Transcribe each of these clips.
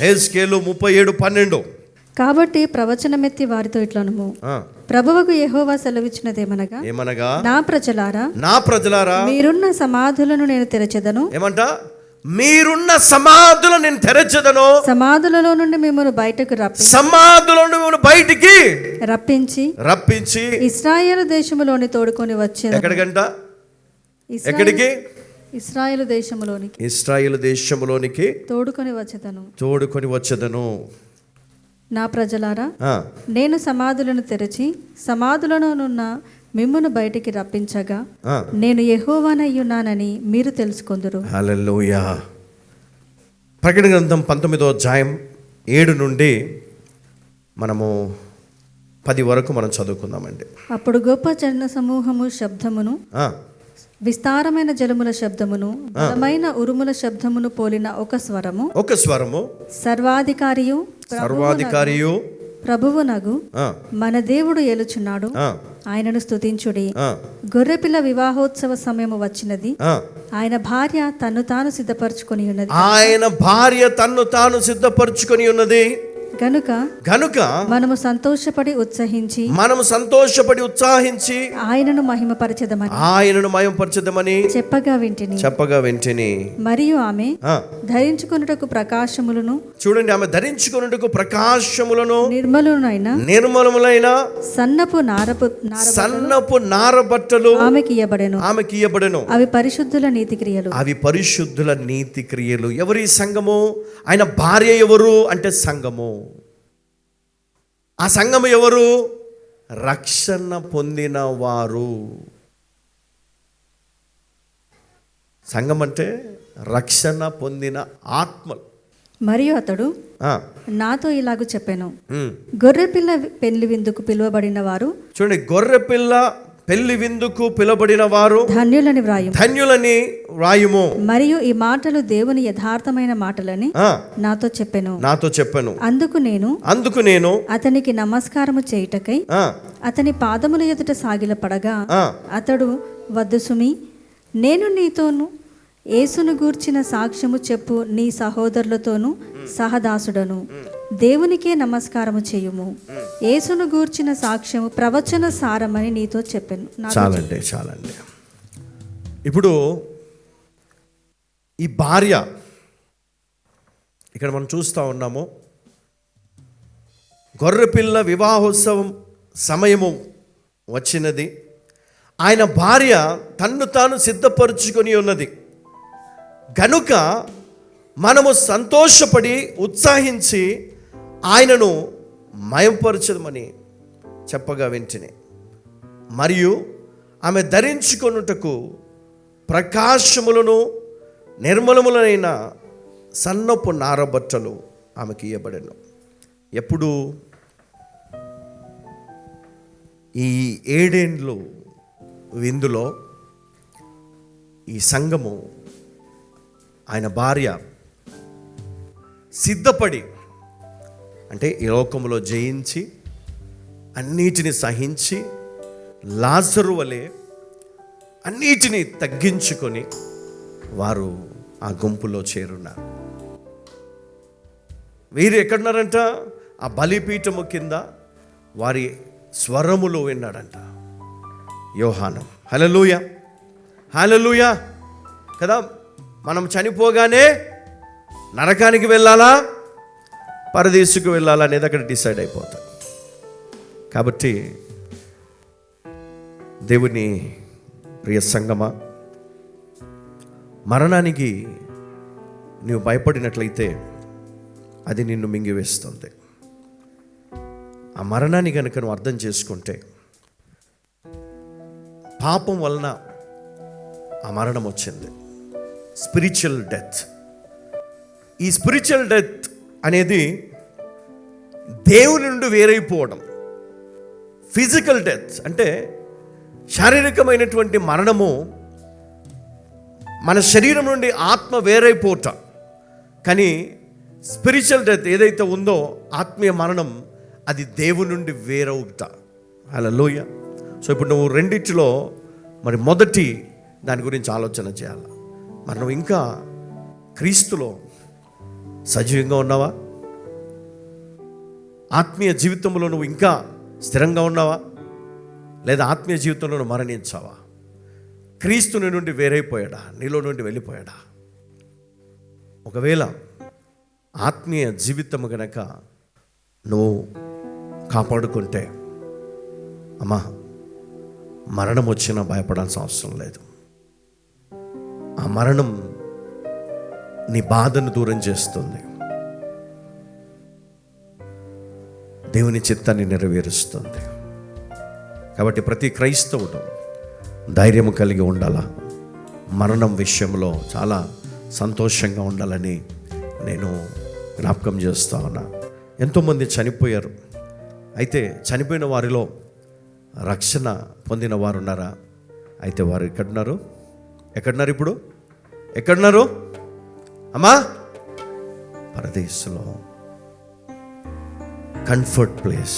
హెజ్కేలు 37:12. కాబట్టి ప్రవచనమెత్తి వారితో ఇట్లనుము, ప్రభువుకు యెహోవా సెలవిచ్చినదేమనగా, నా ప్రజలారా మీరున్న సమాధులను నేను తెరచెదను. ఏమంట? మీరున్న సమాధులను నేను తెరచెదను. సమాధులలో నుండి మిమ్మల్ని బయటకు బయటికి రప్పించి ఇశ్రాయేలు దేశములోని తోడుకొని వచ్చేదను. ఎక్కడికంట? ఎక్కడికి? ఇశ్రాయేలు దేశములోనికి తోడుకొని వచ్చేదను. నా ప్రజలారా, నేను సమాధులను తెరచి సమాధులలోనున్న మిమ్మును బయటికి రప్పించగా నేను యెహోవానయ్యున్నానని మీరు తెలుసుకొందురు. హల్లెలూయా. ప్రకటన గ్రంథం 19వ అధ్యాయం 7 నుండి మనము 10 వరకు మనం చదువుకుందామండి. అప్పుడు గొప్ప జన సమూహము శబ్దమును, విస్తారమైన జలముల శబ్దమును, బలమైన ఉరుముల శబ్దమును పోలిన ఒక స్వరము సర్వాధికారియు ప్రభువునగు మన దేవుడు ఏలుచున్నాడు, ఆయనను స్తుతించుడి. గొర్రెపిల్ల వివాహోత్సవ సమయము వచ్చినది, ఆయన భార్య తన్ను తాను సిద్ధపరచుకొని ఉన్నది. గనుక మనము సంతోషపడి ఉత్సాహించి ఆయనను మహిమపరచెదమని చెప్పగా వింటిని. మరియు ఆమె ధరించుకొనుటకు ప్రకాశములను, చూడండి, ఆమె ధరించుకొనుటకు ప్రకాశములను, నిర్మలములైన సన్నపు నారబట్టలు ఆమెకి ఇయ్యబడెను. అవి పరిశుద్ధుల నీతి క్రియలు. ఎవరి సంఘము? ఆయన భార్య ఎవరు అంటే సంఘము. ఆ సంఘము ఎవరు? రక్షణ పొందిన వారు. సంఘం అంటే రక్షణ పొందిన ఆత్మలు. మరియు అతడు నాతో ఇలాగూ చెప్పాను, గొర్రెపిల్ల పెళ్లి విందుకు పిలువబడిన వారు, చూడండి, గొర్రెపిల్ల పెళ్లి విందుకు పిలువబడిన వారు ధన్యులని వ్రాయుము. మరియు ఈ మాటలు దేవుని యథార్థమైన మాటలని నాతో చెప్పెను. అందుకు నేను అతనికి నమస్కారము చేయుటకై అతని పాదముల ఎదుట సాగిలపడగా అతడు, వద్దు సుమి, నేను నీతోను యేసును గూర్చిన సాక్ష్యము చెప్పు నీ సహోదరులతోనూ సహదాసుడను. దేవునికే నమస్కారము చేయుము. యేసును గూర్చిన సాక్ష్యము ప్రవచన సారమని నీతో చెప్పాను. చాలండి. ఇప్పుడు ఈ భార్య ఇక్కడ మనం చూస్తూ ఉన్నాము, గొర్రెపిల్ల వివాహోత్సవం సమయము వచ్చినది, ఆయన భార్య తన్ను తాను సిద్ధపరుచుకొని ఉన్నది. గనుక మనము సంతోషపడి ఉత్సాహించి ఆయనను మయంపరచదమని చెప్పగా వెంటనే, మరియు ఆమె ధరించుకొనుటకు ప్రకాశములను నిర్మలములైన సన్నపు నారబట్టలు ఆమెకి ఇయ్యబడెను. ఎప్పుడు? ఈ 7 ఏండ్లు విందులో ఈ సంఘము, ఆయన భార్య సిద్ధపడి, అంటే ఈ లోకంలో జయించి అన్నిటిని సహించి లాజరు వలె అన్నిటినీ తగ్గించుకొని వారు ఆ గుంపులో చేరున్నారు. వీరు ఎక్కడున్నారంట? ఆ బలిపీఠము కింద వారి స్వరములో విన్నాడంట యోహాను. హల్లెలూయా కదా. మనం చనిపోగానే నరకానికి వెళ్ళాలా, పరదేశుకు వెళ్ళాలా అనేది అక్కడ డిసైడ్ అయిపోతాం. కాబట్టి దేవుని ప్రియ సంగమా, మరణానికి నీవు భయపడినట్లయితే అది నిన్ను మింగివేస్తుంది. ఆ మరణాన్ని కనుక నువ్వు అర్థం చేసుకుంటే, పాపం వలన ఆ మరణం వచ్చింది, స్పిరిచువల్ డెత్. ఈ స్పిరిచువల్ డెత్ అనేది దేవుని నుండి వేరైపోవడం. ఫిజికల్ డెత్ అంటే శారీరకమైనటువంటి మరణము, మన శరీరం నుండి ఆత్మ వేరైపోవటం. కానీ స్పిరిచువల్ డెత్ ఏదైతే ఉందో, ఆత్మీయ మరణం, అది దేవుని నుండి వేరవుట. హల్లెలూయా. సో ఇప్పుడు నువ్వు రెండిటిలో మరి మొదటి దాని గురించి ఆలోచన చేయాలి. మరి నువ్వు ఇంకా క్రీస్తులో సజీవంగా ఉన్నావా? ఆత్మీయ జీవితంలో నువ్వు ఇంకా స్థిరంగా ఉన్నావా, లేదా ఆత్మీయ జీవితంలో నువ్వు మరణించావా? క్రీస్తుని నుండి వేరైపోయాడా, నీలో నుండి వెళ్ళిపోయాడా? ఒకవేళ ఆత్మీయ జీవితము గనక నువ్వు కాపాడుకుంటే, అమ్మా, మరణం వచ్చినా భయపడాల్సిన అవసరం లేదు. ఆ మరణం నీ బాధను దూరం చేస్తుంది, దేవుని చిత్తాన్ని నెరవేరుస్తుంది. కాబట్టి ప్రతి క్రైస్తవుడు ధైర్యం కలిగి ఉండాలా, మరణం విషయంలో చాలా సంతోషంగా ఉండాలని నేను జ్ఞాపకం చేస్తా ఉన్నా. ఎంతోమంది చనిపోయారు. అయితే చనిపోయిన వారిలో రక్షణ పొందిన వారు ఉన్నారా? అయితే వారు ఎక్కడున్నారు? ఇప్పుడు ఎక్కడున్నారు అమ్మా? పరదేశంలో, comfort place,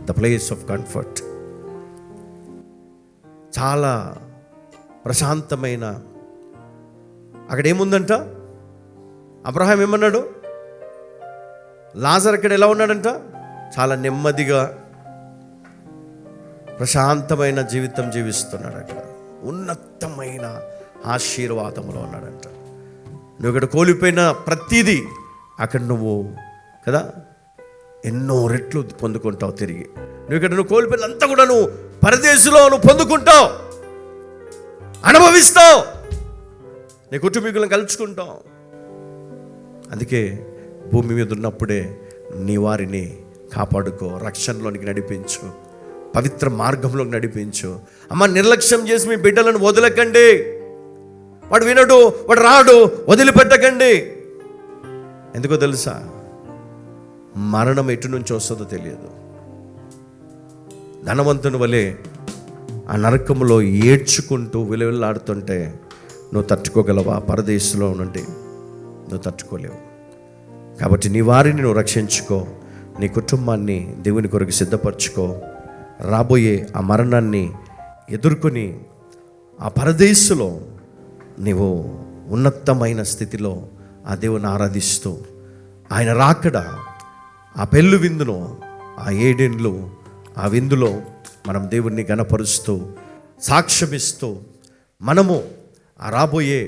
the place of comfort. చాలా ప్రశాంతమైన, అక్కడ ఏముందంట? అబ్రహాం ఏమన్నాడు? లాజర్ అక్కడ ఎలా ఉన్నాడంట? చాలా నెమ్మదిగా ప్రశాంతమైన జీవితం జీవిస్తున్నాడు. అక్కడ ఉన్నతమైన ఆశీర్వాదంలో ఉన్నాడంట. నువ్వు ఇక్కడ కోల్పోయిన ప్రతిదీ అక్కడ నువ్వు కదా ఎన్నో రెట్లు పొందుకుంటావు తిరిగి. నువ్వు కోల్పోయినంతా కూడా నువ్వు పరదేశంలో నువ్వు పొందుకుంటావు, అనుభవిస్తావు, నీ కుటుంబీకులను కలుసుకుంటావు. అందుకే భూమి మీద ఉన్నప్పుడే నీ వారిని కాపాడుకో, రక్షణలోనికి నడిపించు, పవిత్ర మార్గంలోకి నడిపించు. అమ్మ, నిర్లక్ష్యం చేసి మీ బిడ్డలను వదలకండి. వాడు వినడు, వాడు రాడు, వదిలిపెట్టకండి. ఎందుకో తెలుసా? మరణం ఎటు నుంచి వస్తుందో తెలియదు. ధనవంతుని వలె ఆ నరకములో ఏడ్చుకుంటూ విలువలాడుతుంటే నువ్వు తట్టుకోగలవా? పరదేశంలో నుండి నువ్వు తట్టుకోలేవు. కాబట్టి నీ వారిని నువ్వు రక్షించుకో, నీ కుటుంబాన్ని దేవుని కొరకు సిద్ధపరచుకో. రాబోయే ఆ మరణాన్ని ఎదుర్కొని ఆ పరదేశంలో నీవు ఉన్నతమైన స్థితిలో ఆ దేవుని ఆరాధిస్తూ, ఆయన రాకడ, ఆ పెళ్ళు విందును, ఆ ఏడేండ్లు ఆ విందులో మనం దేవుణ్ణి గణపరుస్తూ సాక్ష్యమిస్తూ, మనము ఆ రాబోయే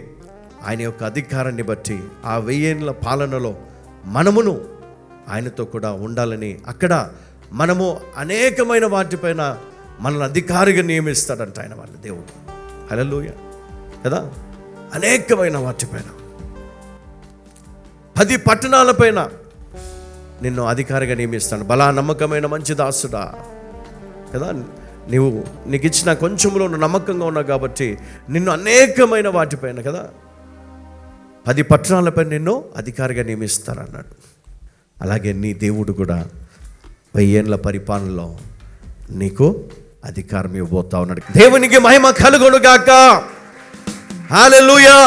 ఆయన యొక్క అధికారాన్ని బట్టి ఆ 1000 ఏళ్ల పాలనలో మనమును ఆయనతో కూడా ఉండాలని, అక్కడ మనము అనేకమైన వాటిపైన మనల్ని అధికారిగా నియమిస్తాడంట ఆయన, వాళ్ళ దేవుడు. హల్లెలూయా కదా. అనేకమైన వాటిపైన 10 పట్టణాలపైన నిన్ను అధికారిగా నియమిస్తాడు. బలా నమ్మకమైన మంచి దాసుడా కదా, నీకు ఇచ్చిన కొంచెంలో నువ్వు నమ్మకంగా ఉన్నావు కాబట్టి నిన్ను అనేకమైన వాటిపైన కదా 10 పట్టణాలపై నిన్ను అధికారిగా నియమిస్తారన్నాడు. అలాగే నీ దేవుడు కూడా 1000 ఏళ్ల పరిపాలనలో నీకు అధికారం ఇవ్వబోతా ఉన్నాడు. దేవునికి మహిమ కలుగును గాక. హల్లెలూయా.